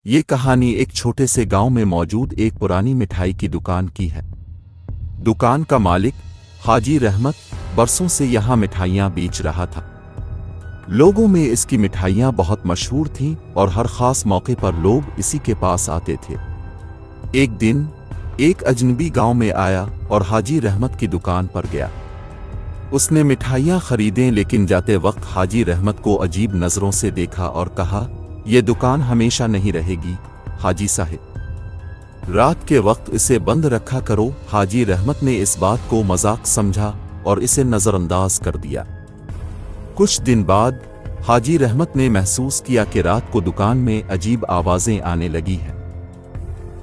یہ کہانی ایک چھوٹے سے گاؤں میں موجود ایک پرانی مٹھائی کی دکان کی ہے۔ دکان کا مالک حاجی رحمت برسوں سے یہاں مٹھائیاں بیچ رہا تھا۔ لوگوں میں اس کی مٹھائیاں بہت مشہور تھیں اور ہر خاص موقع پر لوگ اسی کے پاس آتے تھے۔ ایک دن ایک اجنبی گاؤں میں آیا اور حاجی رحمت کی دکان پر گیا۔ اس نے مٹھائیاں خریدیں، لیکن جاتے وقت حاجی رحمت کو عجیب نظروں سے دیکھا اور کہا، یہ دکان ہمیشہ نہیں رہے گی حاجی صاحب، رات کے وقت اسے بند رکھا کرو۔ حاجی رحمت نے اس بات کو مذاق سمجھا اور اسے نظر انداز کر دیا۔ کچھ دن بعد حاجی رحمت نے محسوس کیا کہ رات کو دکان میں عجیب آوازیں آنے لگی ہیں،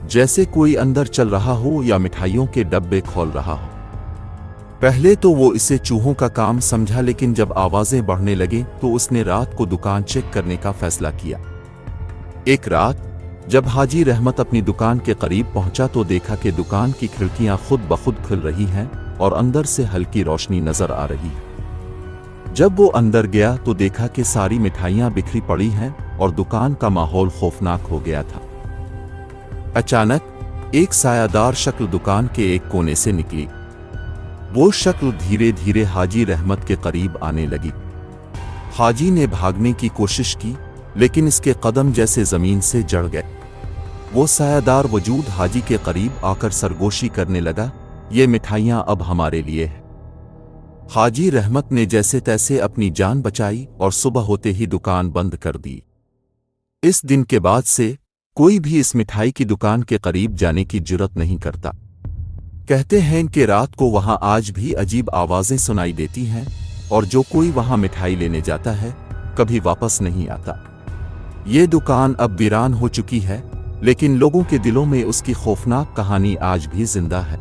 جیسے کوئی اندر چل رہا ہو یا مٹھائیوں کے ڈبے کھول رہا ہو۔ پہلے تو وہ اسے چوہوں کا کام سمجھا، لیکن جب آوازیں بڑھنے لگیں تو اس نے رات کو دکان چیک کرنے کا فیصلہ کیا۔ ایک رات جب حاجی رحمت اپنی دکان کے قریب پہنچا تو دیکھا کہ دکان کی کھڑکیاں خود بخود کھل رہی ہیں اور اندر سے ہلکی روشنی نظر آ رہی ہے۔ جب وہ اندر گیا تو دیکھا کہ ساری مٹھائیاں بکھری پڑی ہیں اور دکان کا ماحول خوفناک ہو گیا تھا۔ اچانک ایک سایہ دار شکل دکان کے ایک کونے سے نکلی۔ وہ شکل دھیرے دھیرے حاجی رحمت کے قریب آنے لگی۔ حاجی نے بھاگنے کی کوشش کی، لیکن اس کے قدم جیسے زمین سے جڑ گئے۔ وہ سایہ دار وجود حاجی کے قریب آ کر سرگوشی کرنے لگا، یہ مٹھائیاں اب ہمارے لیے ہیں۔ حاجی رحمت نے جیسے تیسے اپنی جان بچائی اور صبح ہوتے ہی دکان بند کر دی۔ اس دن کے بعد سے کوئی بھی اس مٹھائی کی دکان کے قریب جانے کی جرأت نہیں کرتا۔ کہتے ہیں کہ رات کو وہاں آج بھی عجیب آوازیں سنائی دیتی ہیں، اور جو کوئی وہاں مٹھائی لینے جاتا ہے کبھی واپس نہیں آتا۔ یہ دکان اب ویران ہو چکی ہے، لیکن لوگوں کے دلوں میں اس کی خوفناک کہانی آج بھی زندہ ہے۔